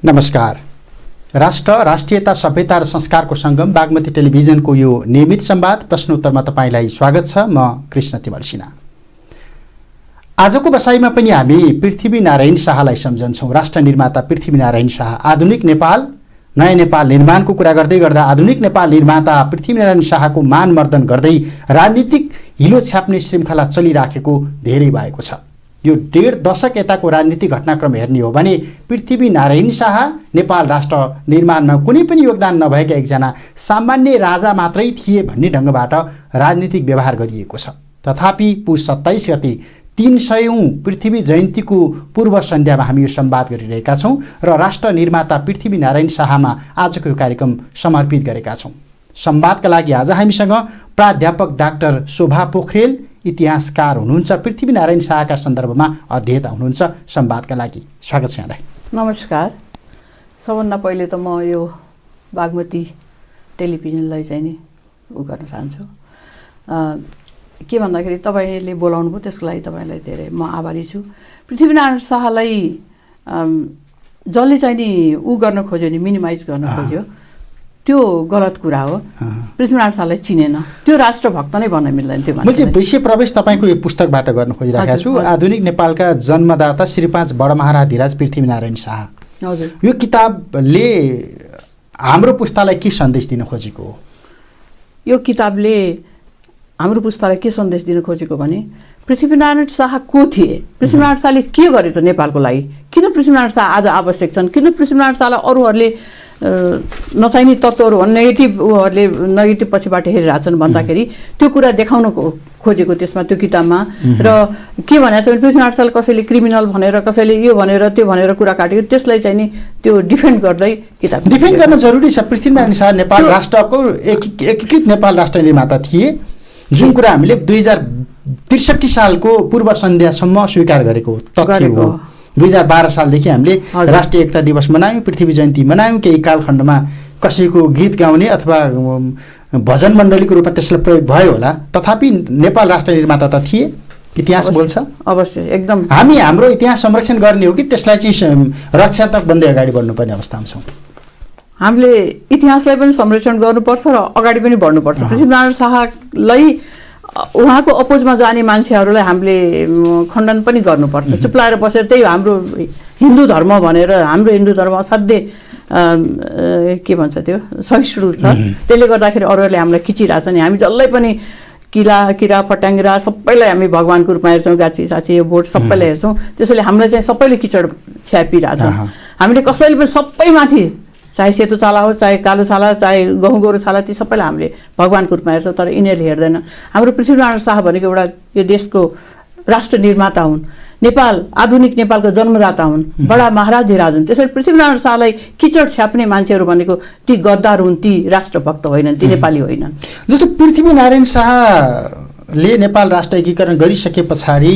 नमस्कार। राष्ट्र, राष्ट्रियता, सभ्यता र संस्कारको सङ्गम बागमती टेलिभिजनको यो नियमित संवाद प्रश्नोत्तरमा तपाईलाई स्वागत छ। म कृष्ण तिमल सिन्हा। आजको बसाइमा पनि हामी पृथ्वीनारायण शाहलाई सम्झन्छौँ। राष्ट्र निर्माता पृथ्वीनारायण शाह। आधुनिक नेपाल, नयाँ नेपाल निर्माणको कुरा गर्दै गर्दा आधुनिक नेपाल निर्माता पृथ्वीनारायण शाहको मानमर्दन गर्दै राजनीतिक हिलो छ्याप्ने श्रृङ्खला चलिराखेको धेरै भएको छ। यो 1.5 दशक यताको राजनीतिक घटनाक्रम हेर्ने हो भने पृथ्वीनारायण शाह नेपाल राष्ट्र निर्माणमा कुनै पनि योगदान नभएका एकजना सामान्य राजा मात्रै थिए भन्ने ढङ्गबाट राजनीतिक व्यवहार गरिएको छ। तथापि पुस 27 गते 300औं पृथ्वी जयन्तीको पूर्व सन्ध्यामा हामी यो संवाद गरिरहेका छौँ र राष्ट्र निर्माता पृथ्वीनारायण शाहमा आजको यो कार्यक्रम समर्पित गरेका छौँ। संवादका लागि आज हामीसँग प्राध्यापक डाक्टर शोभा पोखरेल इतिहासकार हुनुहुन्छ। पृथ्वीनारायण शाहका सन्दर्भमा अध्येता हुनुहुन्छ। संवादका लागि स्वागत छ यहाँलाई। नमस्कार। सबभन्दा पहिले त म यो बागमती टेलिभिजनलाई चाहिँ नि गर्न चाहन्छु। के भन्दाखेरि तपाईँले बोलाउनु भयो त्यसको लागि तपाईँलाई धेरै म आभारी छु। पृथ्वीनारायण शाहलाई जसले चाहिँ नि गर्न खोज्यो नि मिनिमाइज गर्न खोज्यो त्यो गलत कुरा हो। पृथ्वीनारायण शाहलाई चिनेन, त्यो राष्ट्रभक्त नै भन्न मिल्दैन। त्यो म चाहिँ विषय प्रवेश तपाईँको यो पुस्तकबाट गर्न खोजिरहेको छु। आधुनिक नेपालका जन्मदाता श्री 5 बडमहाराधिराज पृथ्वीनारायण शाह। हजुर, यो किताबले हाम्रो पुस्तालाई के सन्देश दिन खोजेको हो? यो किताबले हाम्रो पुस्तालाई के सन्देश दिन खोजेको भने पृथ्वीनारायण शाह को थिए, पृथ्वीनारायण शाहले के गरे त नेपालको लागि, किन पृथ्वीनारायण शाह आज आवश्यक छन्, किन पृथ्वीनारायण शाहलाई अरूहरूले नचाहिने तत्त्वहरू नेगेटिभ पछिबाट हेरिरहेछन् भन्दाखेरि त्यो कुरा देखाउन खोजेको त्यसमा त्यो किताबमा। र के भनेको छ भने पृथ्वीनारायण शाहले कसैले क्रिमिनल भनेर कसैले यो भनेर त्यो भनेर कुरा काटेको, त्यसलाई चाहिँ नि त्यो डिफेन्ड गर्दै किताब डिफेन्ड गर्न जरुरी छ। पृथ्वीनारायण शाह नेपाल राष्ट्रको एकीकृत नेपाल राष्ट्र निर्माता थिए, जुन कुरा हामीले 2063 सालको पूर्व सन्ध्यासम्म स्वीकार गरेको तथ्य हो। 2012 सालदेखि हामीले राष्ट्रिय एकता दिवस मनायौँ, पृथ्वी जयन्ती मनायौँ। केही कालखण्डमा कसैको गीत गाउने अथवा भजन मण्डलीको रूपमा त्यसलाई प्रयोग भयो होला, तथापि नेपाल राष्ट्र निर्माता त थिए। इतिहास बोल्छ। अवश्य, एकदम। हामी हाम्रो इतिहास संरक्षण गर्ने हो कि त्यसलाई चाहिँ रक्षात्मक बन्दै अगाडि बढ्नुपर्ने अवस्थामा छौँ? हामीले इतिहासलाई पनि संरक्षण गर्नुपर्छ र अगाडि पनि बढ्नुपर्छ। पृथ्वीनारायण शाहलाई उहाँको अपोजमा जाने मान्छेहरूलाई हामीले खण्डन पनि गर्नुपर्छ। चुप्लाएर बसेर त्यही हाम्रो हिन्दू धर्म भनेर, हाम्रो हिन्दू धर्म असाध्यै के भन्छ त्यो सहिष्णु छ, त्यसले गर्दाखेरि अरूहरूले हामीलाई खिचिरहेछ नि। हामी जसलाई पनि किरा फट्याङ्ग्रा सबैलाई हामी भगवान्को रूपमा हेर्छौँ, गाछी साछी यो बोट सबैलाई हेर्छौँ। त्यसैले हामीलाई चाहिँ सबैले किचड छ्यापिरहेछ। हामीले कसैले पनि सबैमाथि, चाहे सेतो छाला होस्, चाहे कालो छाला, चाहे गहुँ गोरु छाला, ती सबैलाई हामीले भगवान्को रूपमा हेर्छौँ। तर यिनीहरूले हेर्दैन। हाम्रो पृथ्वीनारायण शाह भनेको एउटा यो देशको राष्ट्र निर्माता हुन्, नेपाल आधुनिक नेपालको जन्मदाता हुन्, बडा महाराधिराज हुन्। त्यसैले पृथ्वीनारायण शाहलाई किचड छ्याप्ने मान्छेहरू भनेको ती गद्दार हुन्, ती राष्ट्रभक्त होइनन्, ती नेपाली होइनन्। जस्तो पृथ्वीनारायण शाहले नेपाल राष्ट्र एकीकरण गरिसके पछाडि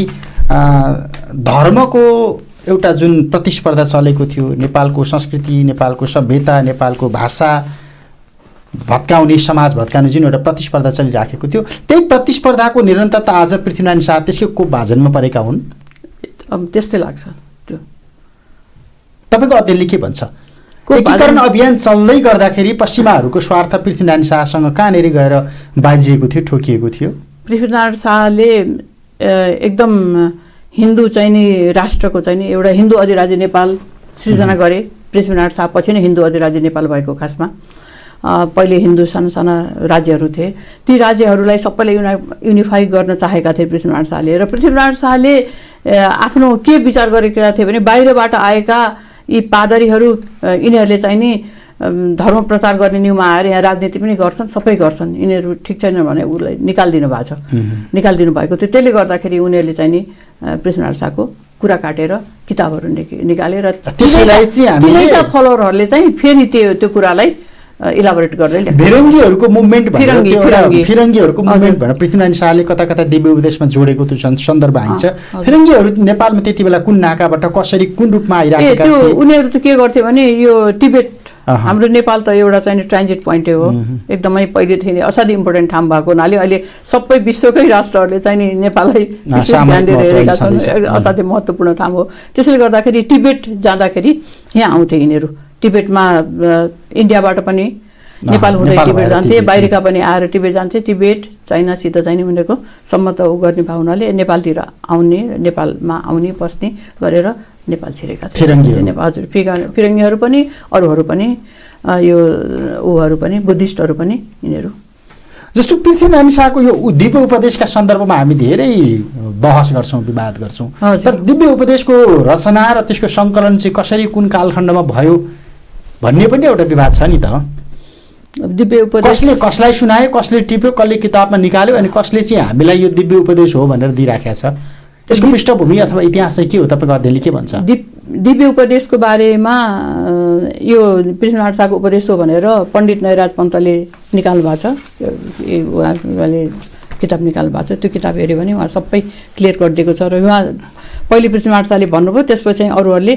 धर्मको एउटा जुन प्रतिस्पर्धा चलेको थियो, नेपालको संस्कृति, नेपालको सभ्यता, नेपालको भाषा भत्काउने, समाज भत्काउने जुन एउटा प्रतिस्पर्धा चलिराखेको थियो, त्यही प्रतिस्पर्धाको निरन्तरता आज पृथ्वीनारायण शाह त्यसको कोपभाजनमा परेका हुन्। अब त्यस्तै लाग्छ। त्यो तपाईँको अध्ययनले के भन्छ? एकीकरण अभियान चल्दै गर्दाखेरि पश्चिमाहरूको स्वार्थ पृथ्वीनारायण शाहसँग कहाँनिर गएर बाजिएको थियो, ठोकिएको थियो? पृथ्वीनारायण शाहले एकदम हिन्दू चाहिँ नि राष्ट्रको चाहिँ नि एउटा हिन्दू अधिराज्य नेपाल सृजना गरे। पृथ्वीनारायण शाह पछि नै हिन्दू अधिराज्य नेपाल भएको। खासमा पहिले हिन्दू साना साना राज्यहरू थिए, ती राज्यहरूलाई सबैले युनिफाई गर्न चाहेका थिए पृथ्वीनारायण शाहले। र पृथ्वीनारायण शाहले आफ्नो के विचार गरेका थिए भने बाहिरबाट आएका यी पादरीहरू यिनीहरूले चाहिँ नि धर्म प्रचार गर्ने न्युमा आएर यहाँ राजनीति पनि गर्छन्, सबै गर्छन्, यिनीहरू ठिक छैन भने उसलाई निकालिदिनु भएको छ, निकालिदिनु भएको थियो। त्यसले गर्दाखेरि उनीहरूले चाहिँ नि पृथ्वीनारायण शाहको कुरा काटेर किताबहरू निकालेर तिनैका फलोवरहरूले चाहिँ फेरि त्यो कुरालाई इलाबोरेट गर्दै फिरङ्गीहरूको मुभमेन्ट फिरङ्गीहरूको मुभमेन्ट भनेर पृथ्वीनारायण शाहले कता कता दिव्य उपदेशमा जोडेको त्यो सन्दर्भ आइन्छ। फिरङ्गीहरू नेपालमा त्यति बेला कुन नाकाबाट कसरी कुन रूपमा आइरहेका थिए? उनीहरू त के गर्थे भने यो टिबेट हाम्रो नेपाल त एउटा चाहिँ ट्रान्जिट पोइन्टै हो, एकदमै पहिलेदेखि नै असाध्यै इम्पोर्टेन्ट ठाउँ भएको हुनाले अहिले सबै विश्वकै राष्ट्रहरूले चाहिँ नि नेपाललाई विशेष ध्यान दिएर हेरेका छन्। असाध्यै महत्त्वपूर्ण ठाउँ हो। त्यसैले गर्दाखेरि टिबेट जाँदाखेरि यहाँ आउँथे यिनीहरू। टिबेटमा इन्डियाबाट पनि नेपाल हुँदै टिबेट जान्थे, बाहिरका पनि आएर टिबेट जान्थे। टिबेट चाइनासित चाहिँ नि उनीहरूको सम्मत गर्ने भाव हुनाले नेपालतिर आउने, नेपालमा आउने बस्ने गरेर नेपाल छिरेका थिए। हजुर, फिरङ्गीहरू पनि अरूहरू पनि यो ऊहरू पनि बुद्धिस्टहरू पनि यिनीहरू। जस्तो पृथ्वीनारायण शाहको यो दिव्य उपदेशका सन्दर्भमा हामी धेरै बहस गर्छौँ, विवाद गर्छौँ। तर दिव्य उपदेशको रचना र त्यसको सङ्कलन चाहिँ कसरी कुन कालखण्डमा भयो भन्ने पनि एउटा विवाद छ नि त। दिव्य उपदेश कसले कसलाई सुनायो, कसले टिप्यो, कसले किताबमा निकाल्यो, अनि कसले चाहिँ हामीलाई यो दिव्य उपदेश हो भनेर दिइराखेको छ। यसको पृष्ठभूमि अथवा इतिहास चाहिँ के हो, तपाईँको अध्ययनले के भन्छ? दिव्य उपदेशको बारेमा यो पृथ्वीनारायण शाहको उपदेश हो भनेर पण्डित नयराज पन्तले निकाल्नु भएको छ। उहाँले किताब निकाल्नु भएको छ। त्यो किताब हेऱ्यो भने उहाँ सबै क्लियर गरिदिएको छ। र उहाँ पहिले पृथ्वीनारायण शाहले भन्नुभयो, त्यसपछि चाहिँ अरूहरूले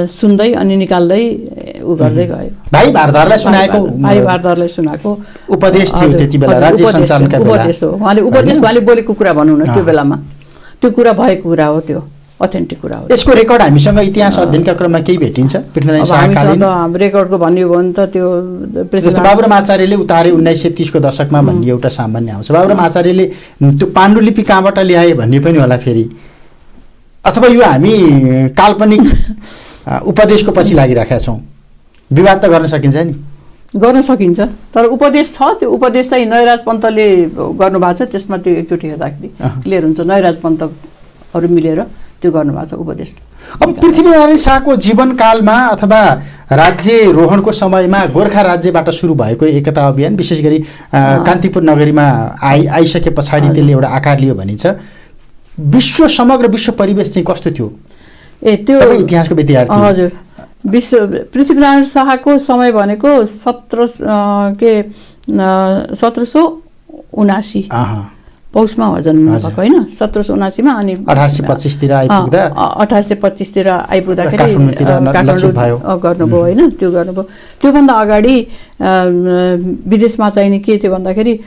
सुन्दै अनि निकाल्दै उ गर्दै गयो। भाइ भारदारलाई सुनाएको उपदेश थियो त्यति बेला, राज्य सञ्चालनका बेला उपदेश हो। उहाँले बोलेको कुरा भनौँ न, त्यो बेलामा त्यो कुरा भएको कुरा हो, त्यो अथेन्टिक कुरा हो। यसको रेकर्ड हामीसँग इतिहास अध्ययनका क्रममा केही भेटिन्छ? पृथ्वीनारायण शाहकालीन रेकर्डको भन्ने हो भने त त्यो बाबुराम आचार्यले उतारे 1930 को दशकमा भन्ने एउटा सामान्य आउँछ। बाबुराम आचार्यले त्यो पाण्डुलिपि कहाँबाट ल्याए भन्ने पनि होला फेरि, अथवा यो हामी काल्पनिक उपदेशको पछि लागिराखेका छौँ। विवाद त गर्न सकिन्छ नि? गर्न सकिन्छ, तर उपदेश छ। त्यो उपदेश चाहिँ नयराज पन्तले गर्नुभएको छ। त्यसमा त्यो एकचोटि हेर्दाखेरि क्लियर हुन्छ, नयराज पन्तहरू मिलेर त्यो गर्नुभएको छ उपदेश। अब पृथ्वीनारायण शाहको जीवनकालमा अथवा राज्यरोहणको समयमा गोर्खा राज्यबाट सुरु भएको एकता अभियान विशेष गरी कान्तिपुर नगरीमा आइसके पछाडि त्यसले एउटा आकार लियो भनिन्छ। समग्र विश्व परिवेश चाहिँ कस्तो थियो? त्यो इतिहासको विद्यार्थी। हजुर, पृथ्वीनारायण शाहको समय भनेको 1779 पौषमा हो जन्म भएको होइन, 1779 अनि 1825 आइपुग्दा 1825 आइपुग्दाखेरि काठमाडौँ गर्नुभयो होइन। त्यो गर्नुभयो। त्योभन्दा अगाडि विदेशमा चाहिने के थियो भन्दाखेरि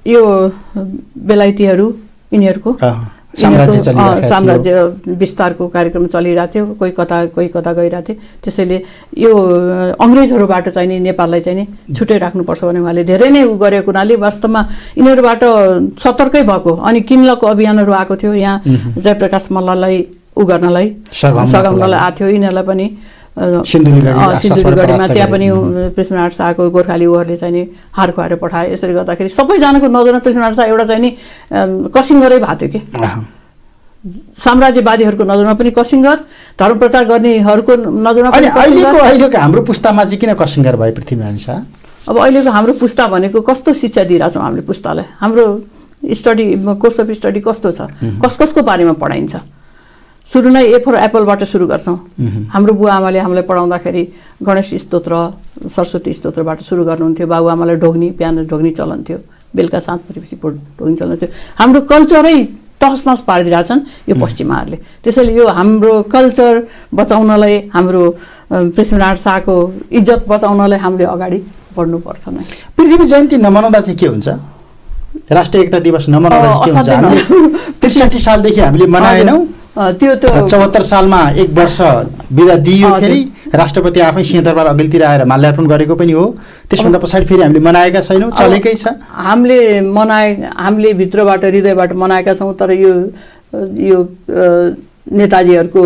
यो बेलायतीहरू यिनीहरूको साम्राज्य विस्तारको कार्यक्रम चलिरहेको थियो। कोही कता गइरहेको थियो। त्यसैले यो अङ्ग्रेजहरूबाट चाहिँ नि नेपाललाई चाहिँ नि छुट्टै राख्नुपर्छ भने उहाँले धेरै नै उ गरेको हुनाले वास्तवमा यिनीहरूबाट सतर्कै भएको। अनि किन्लको अभियानहरू आएको थियो यहाँ, जयप्रकाश मल्ललाई उ गर्नलाई सघाउनलाई आएको थियो। यिनीहरूलाई पनि सिन्धुलीगढीमा त्यहाँ पनि पृथ्वीनारायण शाहको गोर्खाली उहरूले चाहिँ नि हार खुवाएर पठाए। यसरी गर्दाखेरि सबैजनाको नजरमा पृथ्वीनारायण शाह एउटा चाहिँ नि कसिङ्गरै भएको थियो कि, साम्राज्यवादीहरूको नजरमा पनि कसिङ्गर, धर्म प्रचार गर्नेहरूको नजरमा पनि। अहिलेको हाम्रो पुस्तामा चाहिँ किन कसिङ्गर भयो पृथ्वीनारायण शाह? अब अहिलेको हाम्रो पुस्ता भनेको कस्तो शिक्षा दिइरहेछौँ हामीले पुस्तालाई? हाम्रो स्टडी कोर्स अफ स्टडी कस्तो छ? कसको बारेमा पढाइन्छ? सुरु नै ए फर एप्पलबाट सुरु गर्छौँ। हाम्रो बुवा आमाले हामीलाई पढाउँदाखेरि गणेश स्तोत्र, सरस्वती स्तोत्रबाट सुरु गर्नुहुन्थ्यो। बाबुआमालाई पियानो ढोग्ने चलन थियो। बेलुका साँझ परेपछि ढोग्ने चलन थियो। हाम्रो कल्चरै तहस नहस पारिदिरहेछन् यो पश्चिमाहरूले। त्यसैले यो हाम्रो कल्चर बचाउनलाई, हाम्रो पृथ्वीनारायण शाहको इज्जत बचाउनलाई हामीले अगाडि बढ्नुपर्छ नै। पृथ्वी जयन्ती नमनाउँदा चाहिँ के हुन्छ? राष्ट्रिय एकता दिवस नमनाउँदा चाहिँ के हुन्छ? हामीले 63 सालदेखि हामीले मनाएनौँ। त्यो 74 सालमा 1 वर्ष बिदा दिइयो। फेरि राष्ट्रपति आफै सिंहदरबार अघिल्तिर आएर माल्यार्पण गरेको पनि हो। त्यसभन्दा पछाडि फेरि हामीले मनाएका छैनौँ, चलेकै छ। हामीले भित्रबाट हृदयबाट मनाएका छौँ। तर यो नेताजीहरूको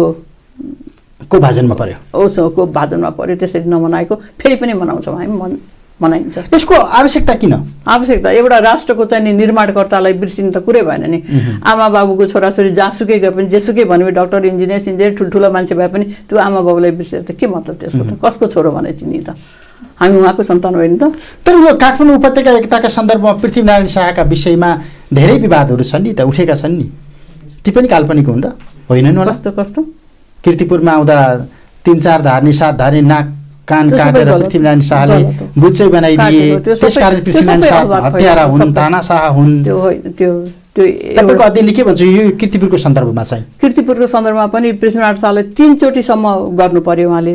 को भाजनमा पर्यो, को भाजनमा पर्यो, त्यसरी नमनाएको फेरि पनि मनाउँछौँ हामी, मनाइन्छ। यसको आवश्यकता किन? आवश्यकता एउटा राष्ट्रको चाहिँ निर्माणकर्तालाई बिर्सिनु त कुरै भएन नि। आमा बाबुको छोराछोरी जहाँसुकै गए पनि, जेसुकै भन्यो, डक्टर इन्जिनियर ठुल्ठुलो मान्छे भए पनि त्यो आमा बाबुलाई बिर्सेर त के मतलब त्यसको? त कसको छोरो भने चिनी त? हामी उहाँको सन्तान होइन त? तर यो काठमाडौँ उपत्यका एकताका सन्दर्भमा पृथ्वीनारायण शाहका विषयमा धेरै विवादहरू छन् नि त, उठेका छन् नि। ती पनि काल्पनिक हुन् र होइनन् होला? कस्तो कीर्तिपुरमा आउँदा 3-4 धार्ने 7 धार्ने नाक कान काटेर पृथ्वीनारायण शाहले बुच्चै बनाइदिए। त्यसकारण पृथ्वीनारायण शाह हत्यारा हुन्, तानाशाह हुन्। तपाईँको अध्ययनले के भन्छ यो कीर्तिपुरको सन्दर्भमा चाहिँ? कीर्तिपुरको सन्दर्भमा पनि पृथ्वीनारायण शाहले 3 चोटिसम्म गर्नु पर्यो। उहाँले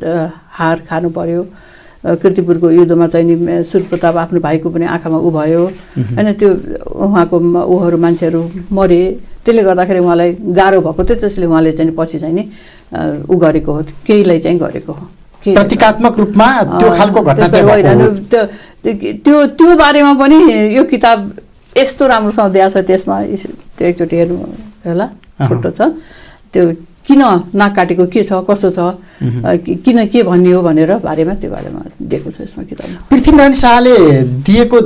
हार खानु पर्यो। कीर्तिपुरको युद्धमा चाहिँ नि सूर्यप्रताप आफ्नो भाइको पनि आँखामा उ भयो होइन, त्यो उहाँको उहरू मान्छेहरू मरे, त्यसले गर्दाखेरि उहाँलाई गाह्रो भएको थियो। त्यसले उहाँले चाहिँ पछि चाहिँ नि उ गरेको हो, केहीलाई चाहिँ गरेको हो, प्रतीकात्मक रूपमा त्यो खालको घटना त्यो बारेमा पनि यो किताब यस्तो राम्रोसँग दिएको छ। त्यसमा त्यो एकचोटि हेर्नु होला, छोटो छ, त्यो किन नाक काटेको के छ कसो छ, किन के भनियो भनेर बारेमा त्यो बारेमा दिएको छ यसमा किताबमा। पृथ्वीनारायण शाहले दिएको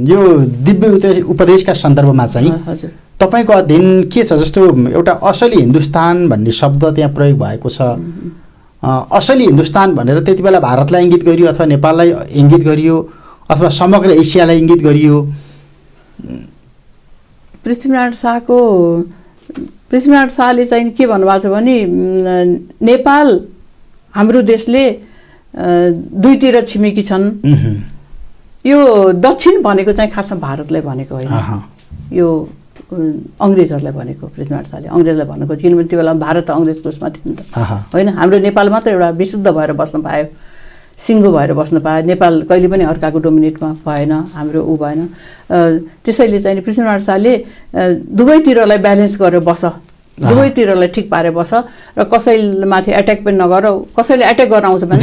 यो दिव्य उपदेशका सन्दर्भमा चाहिँ हजुर तपाईँको अध्ययन के छ? जस्तो एउटा असली हिन्दुस्तान भन्ने शब्द त्यहाँ प्रयोग भएको छ। असली हिन्दुस्तान भनेर त्यति बेला भारतलाई इङ्गित गरियो अथवा नेपाललाई इङ्गित गरियो अथवा समग्र एसियालाई इङ्गित गरियो? पृथ्वीनारायण शाहले चाहिँ के भन्नुभएको छ भने नेपाल हाम्रो देशले दुईतिर छिमेकी छन्। यो दक्षिण भनेको चाहिँ खासमा भारतलाई भनेको होइन, यो अङ्ग्रेजहरूलाई भनेको। पृथ्वीनारायण शाहले अङ्ग्रेजलाई भनेको, किनभने त्यो बेला भारत त अङ्ग्रेजको उसमा थियो नि त होइन। हाम्रो नेपाल मात्र एउटा विशुद्ध भएर बस्न पायो, सिङ्गो भएर बस्न पायो। नेपाल कहिले पनि अर्काको डोमिनेटमा भएन, हाम्रो ऊ भएन। त्यसैले चाहिँ पृथ्वीनारायण शाहले दुवैतिरलाई ब्यालेन्स गरेर बस, दुवैतिरलाई ठिक पारेर बस र कसैमाथि एट्याक पनि नगर, कसैले एट्याक गर्न आउँछ भने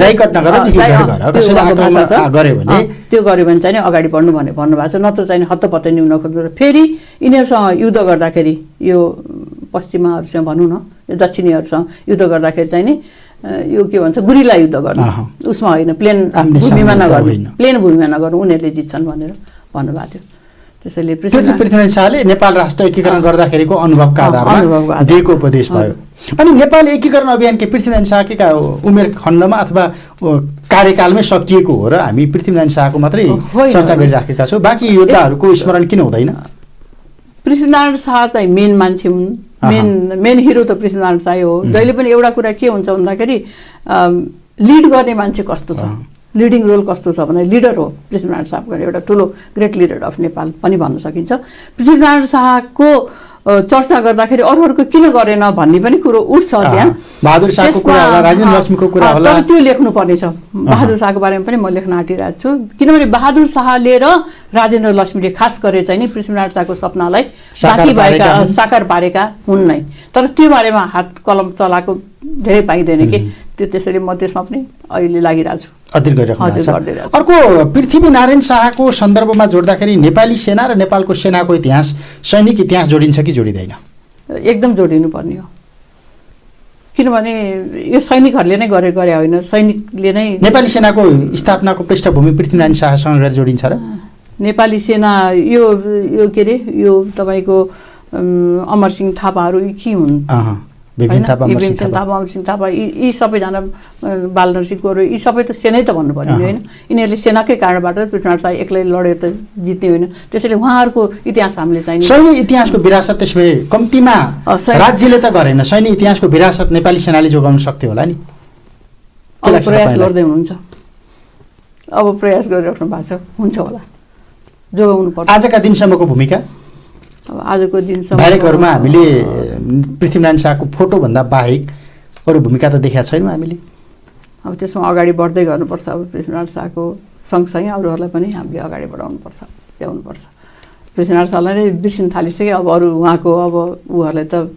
त्यो गऱ्यो भने चाहिँ अगाडि बढ्नु भने भन्नुभएको छ। नत्र चाहिँ हत्तपत्तै न्यून खोज्नु। फेरि यिनीहरूसँग युद्ध गर्दाखेरि, यो पश्चिमाहरूसँग भनौँ न, यो दक्षिणीहरूसँग युद्ध गर्दाखेरि चाहिँ नि यो के भन्छ गुरिल्ला युद्ध गर्नु, उसमा होइन, प्लेन भूमिमा नगर्नु, प्लेन भूमिमा नगर्नु, उनीहरूले जित्छन् भनेर भन्नुभएको थियो। त्यसैले पृथ्वीनारायण शाहले नेपाल राष्ट्र एकीकरण गर्दाखेरिको अनुभवका आधारमा दिएको उपदेश भयो। अनि नेपाल एकीकरण अभियान के पृथ्वीनारायण शाहका उमेर खण्डमा अथवा कार्यकालमै सकिएको हो र हामी पृथ्वीनारायण शाहको मात्रै चर्चा गरिराखेका छौँ? बाँकी योद्धाहरूको स्मरण किन हुँदैन? पृथ्वीनारायण शाह चाहिँ मेन मान्छे हुन्, मेन हिरो त पृथ्वीनारायण शाह हो। जहिले पनि एउटा कुरा के हुन्छ भन्दाखेरि लिड गर्ने मान्छे कस्तो छ, लिडिङ रोल कस्तो छ भने लिडर हो पृथ्वीनारायण शाहको, एउटा ठुलो ग्रेट लिडर अफ नेपाल पनि भन्न सकिन्छ। पृथ्वीनारायण शाहको चर्चा गर्दाखेरि अरूहरूको किन गरेन भन्ने पनि कुरो उठ्छ त्यहाँ। बहादुर शाहको कुरा होला, राजेन्द्र लक्ष्मीको कुरा होला, तर त्यो लेख्नुपर्ने छ। बहादुर शाहको बारेमा पनि म लेख्न आँटिरहेको छु, किनभने बहादुर शाहले र राजेन्द्र लक्ष्मीले खास गरेर चाहिँ नि पृथ्वीनारायण शाहको सपनालाई साकार पारेका हुन् नै। तर त्यो बारेमा हात कलम चलाएको धेरै पाइँदैन कि त्यो, त्यसैले म त्यसमा पनि अहिले लागिरहेको छु, अध्ययन गरिरहेको छ। अर्को पृथ्वीनारायण शाहको सन्दर्भमा जोड्दाखेरि नेपाली सेना र नेपालको सेनाको इतिहास, सैनिक इतिहास जोडिन्छ कि जोडिँदैन? एकदम जोडिनु पर्ने हो, किनभने यो सैनिकहरूले नै गरे होइन, सैनिकले नै। नेपाली सेनाको स्थापनाको पृष्ठभूमि पृथ्वीनारायण शाहसँग गएर जोडिन्छ र? नेपाली सेना यो के अरे, यो तपाईँको अमरसिंह थापाहरू के हुन्, विपिन थापा, अमरसिंह थापा, यी सबैजना, बालनरसिंह गोरु, यी सबै त सेनै त भन्नु पर्ने होइन। यिनीहरूले सेनाकै कारणबाट पृथ्वीनारायण शाह एक्लै लडेर त जित्ने होइन। त्यसैले उहाँहरूको इतिहास हामीले चाहिँ सैन्य इतिहासको विरासत त्यसो भए कम्तीमा राज्यले त गरेन, सैन्य इतिहासको विरासत नेपाली सेनाले जोगाउन सक्थ्यो होला नि? अब प्रयास गर्दै हुनुहुन्छ, अब प्रयास गरिराख्नु भएको छ, हुन्छ होला, जोगाउनु पर्छ। आजका दिनसम्मको भूमिका अब आजको दिनसम्म ब्यारेकहरूमा हामीले पृथ्वीनारायण शाहको फोटोभन्दा बाहेक अरू भूमिका त देखाएको छैनौँ हामीले। अब त्यसमा अगाडि बढ्दै गर्नुपर्छ। अब पृथ्वीनारायण शाहको सँगसँगै अरूहरूलाई पनि हामीले अगाडि बढाउनुपर्छ, ल्याउनुपर्छ। पृथ्वीनारायण शाहलाई नै बिर्सिन थालिसक्यो, अब अरू उहाँको अब उहरूलाई त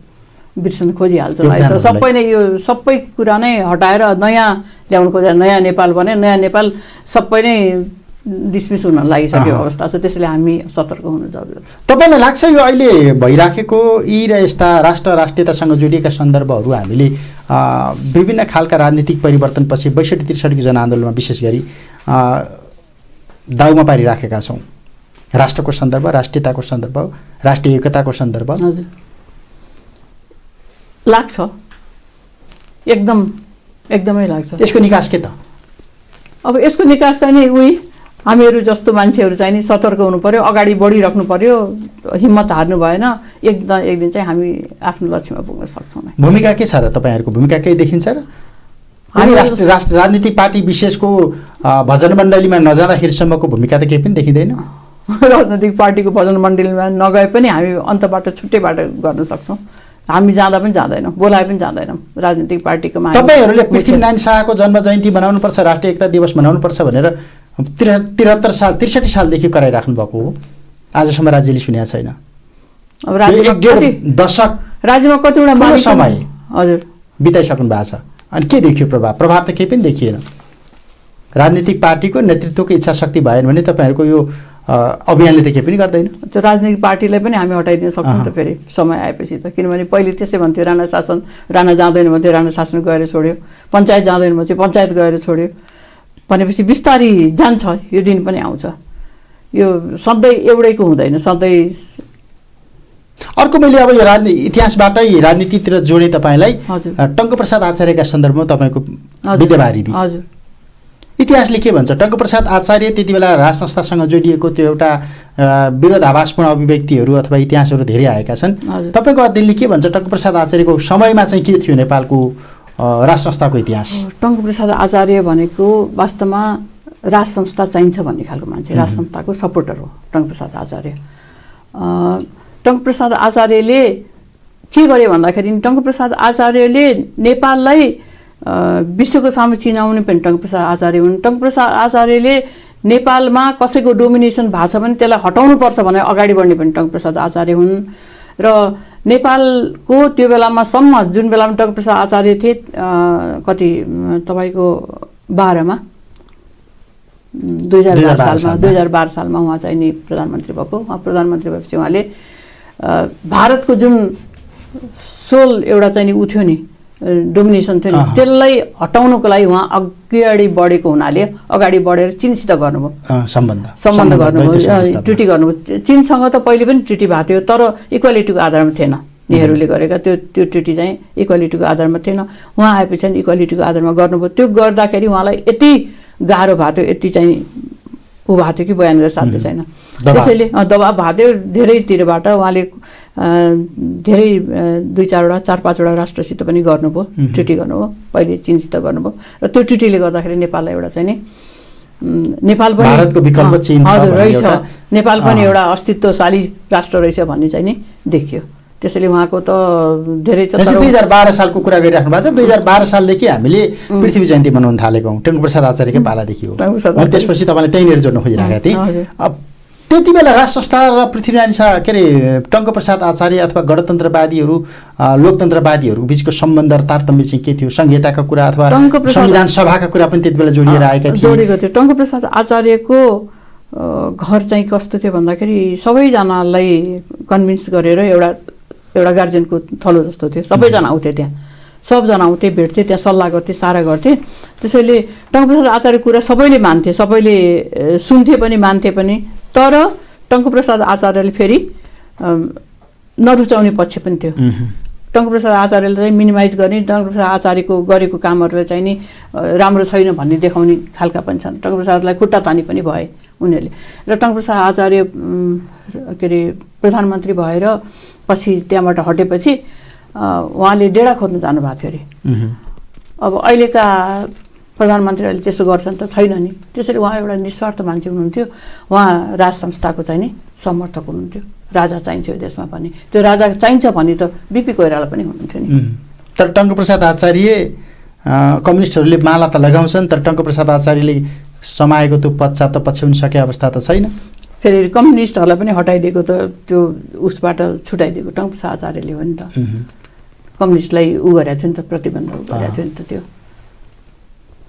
बिर्सन खोजिहाल्छ। त सबै नै यो सबै कुरा नै हटाएर नयाँ ल्याउनु खोजेर नयाँ नेपाल बने, नयाँ नेपाल सबै नै डिसमिस हुन लागिसक्यो अवस्था छ। त्यसैले हामी सतर्क हुनु जरुरी छ। तपाईँलाई लाग्छ यो अहिले भइराखेको यी र यस्ता राष्ट्रियतासँग जोडिएका सन्दर्भहरू हामीले विभिन्न खालका राजनीतिक परिवर्तनपछि 62-63 जनआन्दोलनमा विशेष गरी दाउमा पारिराखेका छौँ? राष्ट्रको सन्दर्भ, राष्ट्रियताको सन्दर्भ, राष्ट्रिय एकताको सन्दर्भ। हजुर, लाग्छ, एकदमै लाग्छ। यसको निकास के त? अब यसको निकास चाहिँ नि हामीहरू जस्तो मान्छेहरू चाहिँ नि सतर्क हुनु पर्यो, अगाडि बढिराख्नु पर्यो, हिम्मत हार्नु भएन। एक दिन चाहिँ हामी आफ्नो लक्ष्यमा पुग्न सक्छौँ। भूमिका के छ र? तपाईँहरूको भूमिका केही देखिन्छ र? राजनीतिक पार्टी विशेषको भजन मण्डलीमा नजाँदाखेरिसम्मको भूमिका त केही पनि देखिँदैन? राजनीतिक पार्टीको भजन मण्डलीमा नगए पनि हामी अन्तबाट छुट्टै बाटो गर्न सक्छौँ। हामी जाँदा पनि जाँदैनौँ, बोलाए पनि जाँदैनौँ राजनीतिक पार्टीको मान्छे। तपाईँहरूले पृथ्वीनारायण शाहको जन्म जयन्ती मनाउनुपर्छ, राष्ट्रिय एकता दिवस मनाउनुपर्छ भनेर 63 सालदेखि कराइराख्नु भएको हो, आजसम्म राज्यले सुनेको छैन। अब राज्यमा 1.5 दशक राज्यमा कतिवटा मानिस समय हजुर बिताइसक्नु भएको छ, अनि के देखियो प्रभाव त केही पनि देखिएन। राजनीतिक पार्टीको नेतृत्वको इच्छा शक्ति भएन भने तपाईँहरूको यो अभियानले त केही पनि गर्दैन। त्यो राजनीतिक पार्टीलाई पनि हामी हटाइदिन सक्छौँ त फेरि समय आएपछि त, किनभने पहिले त्यसै भन्थ्यो राणा जाँदैन भन्थ्यो, राणा शासन गएर छोड्यो, पञ्चायत जाँदैन भन्थ्यो, पञ्चायत गएर छोड्यो भनेपछि बिस्तारी जान्छ, यो दिन पनि आउँछ। यो सधैँ एउटैको हुँदैन, सधैँ। अर्को मैले अब यो इतिहासबाटै राजनीतितिर जोडेँ तपाईँलाई। हजुर। टङ्कप्रसाद आचार्यका सन्दर्भमा तपाईँको विद्यावारिधि, हजुर, इतिहासले के भन्छ? टङ्कप्रसाद आचार्य त्यति बेला राज संस्थासँग जोडिएको त्यो एउटा विरोधाभासपूर्ण अभिव्यक्तिहरू अथवा इतिहासहरू धेरै आएका छन्। तपाईँको अध्ययनले के भन्छ? टङ्कप्रसाद आचार्यको समयमा चाहिँ के थियो नेपालको राज संस्थाको इतिहास? टङ्कप्रसाद आचार्य भनेको वास्तवमा राज संस्था चाहिन्छ भन्ने खालको मान्छे, राज संस्थाको सपोर्टर हो टङ्कप्रसाद आचार्य। टङ्कप्रसाद आचार्यले के गरे भन्दाखेरि टङ्कप्रसाद आचार्यले नेपाललाई विश्वको सामु चिनाउने पनि टङ्कप्रसाद आचार्य हुन्। टङ्कप्रसाद आचार्यले नेपालमा कसैको डोमिनेसन भएको छ भने त्यसलाई हटाउनुपर्छ भनेर अगाडि बढ्ने पनि टङ्कप्रसाद आचार्य हुन्। र नेपालको त्यो बेलामा सम्म जुन बेलामा टङ्कप्रसाद आचार्य थिए कति तपाईँको 12मा 2012 सालमा उहाँ चाहिँ नि प्रधानमन्त्री भएको। प्रधानमन्त्री भएपछि उहाँले भारतको जुन सोल एउटा चाहिँ नि उ थियो नि डोमिनेसन थियो नि, त्यसलाई हटाउनको लागि उहाँ अगाडि बढेको हुनाले अगाडि बढेर चीनसित गर्नुभयो, सम्बन्ध गर्नुभयो, ट्रिटी गर्नुभयो। चीनसँग त पहिले पनि ट्रिटी भएको थियो तर इक्वालिटीको आधारमा थिएन। नेहरूले गरेका त्यो ट्रिटी चाहिँ इक्वालिटीको आधारमा थिएन। उहाँ आएपछि इक्वालिटीको आधारमा गर्नुभयो। त्यो गर्दाखेरि उहाँलाई यति गाह्रो भएको थियो, यति चाहिँ ऊ भएको थियो कि बयान गरेर साध्य छैन। त्यसैले दबाब भएको थियो धेरैतिरबाट। उहाँले धेरै 2-4वटा 4-5वटा राष्ट्रसित पनि गर्नुभयो, ट्रिटी गर्नुभयो। पहिले चीनसित गर्नुभयो र त्यो ट्रिटीले गर्दाखेरि नेपाललाई एउटा चाहिँ नि नेपाल पनि भारतको विकल्प चीन हजुर रहेछ, नेपाल पनि एउटा अस्तित्वशाली राष्ट्र रहेछ भन्ने चाहिँ नि देखियो। त्यसैले उहाँको त धेरै छ। 2012 सालको कुरा गरिराख्नु भएको छ। 2012 सालदेखि हामीले पृथ्वी जयन्ती मनाउन थालेको हौँ, टङ्कप्रसाद आचार्यकै पालादेखि हो। त्यसपछि तपाईँले त्यहीँनिर जोड्न खोजिरहेका थिएँ। त्यति बेला राज संस्था र पृथ्वीनारायण शाह के अरे टङ्कप्रसाद आचार्य अथवा गणतन्त्रवादीहरू लोकतन्त्रवादीहरूको बिचको सम्बन्ध र तारतम्य चाहिँ के थियो? संहिताका कुरा अथवा संविधान सभाका कुरा पनि त्यति बेला जोडिएर आएका थिए। जोडेको थियो। टङ्कप्रसाद आचार्यको घर चाहिँ कस्तो थियो भन्दाखेरि सबैजनालाई कन्भिन्स गरेर एउटा गार्जियनको थलो जस्तो थियो। सबैजना आउँथे त्यहाँ, सबजना आउँथे, भेट्थे, त्यहाँ सल्लाह गर्थे, सारा गर्थे। त्यसैले टङ्कप्रसाद आचार्यको कुरा सबैले मान्थे, सबैले सुन्थे पनि मान्थे पनि। तर टङ्कप्रसाद आचार्यले फेरि नरुचाउने पक्ष पनि थियो। टङ्कप्रसाद आचार्यले चाहिँ मिनिमाइज गर्ने, टङ्कप्रसाद आचार्यको गरेको कामहरूलाई चाहिँ नि राम्रो छैन भन्ने देखाउने खालका पनि छन्। टङ्कप्रसादलाई खुट्टा तानी पनि भए उनीहरूले। र टङ्कप्रसाद आचार्य के अरे प्रधानमन्त्री भएर पछि त्यहाँबाट हटेपछि उहाँले डेढा खोज्न जानुभएको थियो अरे। अब अहिलेका प्रधानमन्त्रीहरूले त्यसो गर्छन् त छैन नि। त्यसैले उहाँ एउटा निस्वार्थ मान्छे हुनुहुन्थ्यो। उहाँ राज संस्थाको चाहिँ नि समर्थक हुनुहुन्थ्यो। राजा चाहिन्छ यो देशमा पनि, त्यो राजा चाहिन्छ भने त बिपी कोइराला पनि हुनुहुन्थ्यो नि। तर टङ्कप्रसाद आचार्य कम्युनिस्टहरूले माला त लगाउँछन्, तर टङ्कप्रसाद आचार्यले समाएको त्यो पश्चात त पछ्याउन सके अवस्था त छैन। फेरि कम्युनिस्टहरूलाई पनि हटाइदिएको त त्यो उसबाट छुटाइदिएको टङ्कप्रसाद आचार्यले हो नि त। कम्युनिस्टलाई उ गरेको थियो नि त, प्रतिबन्ध गरेको थियो नि त। त्यो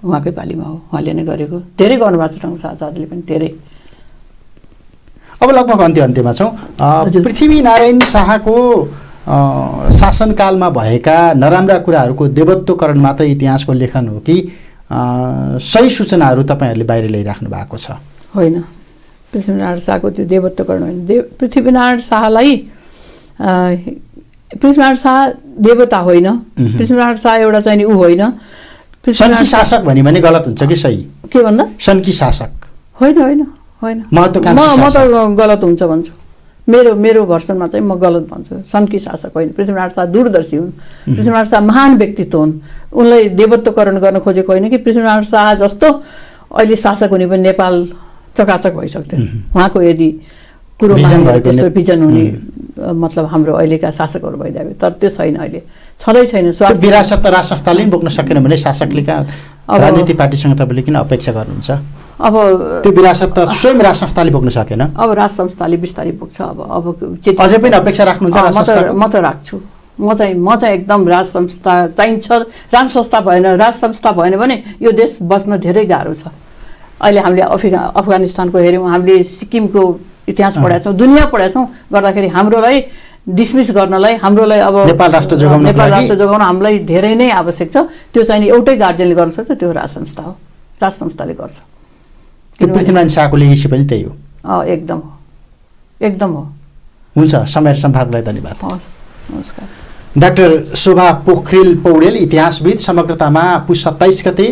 उहाँकै पालीमा हो, उहाँले नै गरेको। धेरै गर्नुभएको छ टङ्कप्रसाद आचार्यले पनि धेरै। अब लगभग अन्त्यमा छौँ। पृथ्वीनारायण शाहको शासनकालमा भएका नराम्रा कुराहरूको देवत्वकरण मात्र इतिहासको लेखन हो कि सही सूचनाहरू तपाईँहरूले बाहिर ल्याइराख्नु भएको छ? होइन, पृथ्वीनारायण शाहको त्यो देवत्वकरण होइन। पृथ्वीनारायण शाहलाई पृथ्वीनारायण शाह देवता होइन। पृथ्वीनारायण शाह एउटा चाहिँ नि ऊ होइन। सन्की शासक भन्यो भने गलत हुन्छ कि सही? के भन्दा? सन्की शासक होइन, होइन होइन, महत्त्वाकांक्षी म त गलत हुन्छ भन्छु। मेरो भर्सनमा चाहिँ म गलत भन्छु। सन्की शासक होइन। पृथ्वीनारायण शाह दूरदर्शी हुन्। पृथ्वीनारायण शाह महान व्यक्तित्व हुन्। उनलाई देवत्वकरण गर्न खोजेको होइन कि पृथ्वीनारायण शाह जस्तो अहिले शासक हुने पनि नेपाल चकाचक भइसक्थ्यो। उहाँको यदि कुरो भिजन मानेर भएको त्यस्तो भिजन हुने मतलब हाम्रो अहिलेका शासकहरू भइदिए तर त्यो छैन अहिले छँदै छैन त्यो विरासत त राज संस्थाले बोक्न सकेन भने शासकले राजनीतिक पार्टीसँग तपाईँले किन अपेक्षा गर्नुहुन्छ अब त्यो विरासत त स्वयं राज संस्थाले बोक्न सकेन अब राज संस्थाले बिस्तारै बोक्छ अब अझै पनि अपेक्षा राख्नुहुन्छ राज संस्थाको म त राख्छु म चाहिँ एकदम राज संस्था चाहिन्छ राज संस्था भएन राज संस्था भएन भने यो देश बच्न धेरै गाह्रो छ अहिले हामीले अफगानिस्तानको हेऱ्यौँ हामीले सिक्किमको इतिहास पढाएको छौँ दुनियाँ पढाएको छौँ गर्दाखेरि हाम्रोलाई डिसमिस गर्नलाई हाम्रोलाई अब नेपाल राष्ट्र जोगाउन हामीलाई धेरै नै आवश्यक छ त्यो चाहिँ एउटै गार्जियनले गर्न सक्छ त्यो राज संस्था हो राज संस्थाले गर्छ त्यो पृथ्वीनारायण शाहको लेगेसी पनि त्यही हो एकदम हो हुन्छ समय सम्वादलाई धन्यवाद हस् नमस्कार डाक्टर शोभा पोखरेल पौडेल इतिहासविद समग्रतामा पुस 27 गते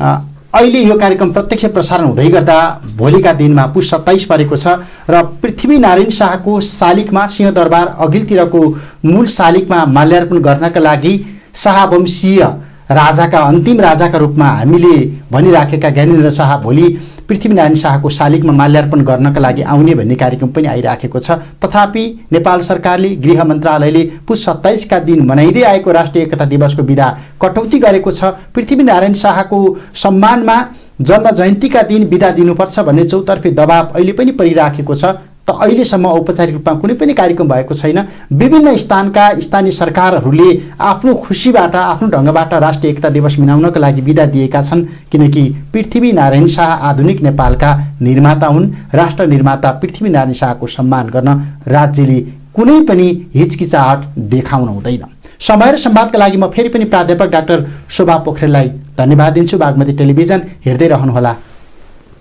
अहिले यो कार्यक्रम प्रत्यक्ष प्रसारण हुँदै गर्दा भोलिका दिनमा पुस 27 परेको छ र पृथ्वीनारायण शाहको शालिगमा सिंहदरबार अघिल्तिरको मूल शालिगमा माल्यार्पण गर्नका लागि शाहवंशीय राजाका अन्तिम राजाका रूपमा हामीले भनिराखेका ज्ञानेन्द्र शाह भोलि पृथ्वीनारायण शाहको शालिगमा माल्यार्पण गर्नका लागि आउने भन्ने कार्यक्रम पनि आइराखेको छ तथापि नेपाल सरकारले गृह मन्त्रालयले पुस 27 का दिन मनाइँदै आएको राष्ट्रिय एकता दिवसको बिदा कटौती गरेको छ पृथ्वीनारायण शाहको सम्मानमा जन्म जयन्तीका दिन बिदा दिनुपर्छ भन्ने चौतर्फी दबाव अहिले पनि परिराखेको छ त अहिलेसम्म औपचारिक रूपमा कुनै पनि कार्यक्रम भएको छैन विभिन्न स्थानका स्थानीय सरकारहरूले आफ्नो खुसीबाट आफ्नो ढङ्गबाट राष्ट्रिय एकता दिवस मनाउनका लागि बिदा दिएका छन् किनकि पृथ्वीनारायण शाह आधुनिक नेपालका निर्माता हुन् राष्ट्र निर्माता पृथ्वीनारायण शाहको सम्मान गर्न राज्यले कुनै पनि हिचकिचाहट देखाउन हुँदैन समय र संवादका लागि म फेरि पनि प्राध्यापक डाक्टर शोभा पोखरेललाई धन्यवाद दिन्छु बागमती टेलिभिजन हेर्दै रहनुहोला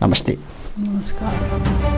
नमस्ते नमस्कार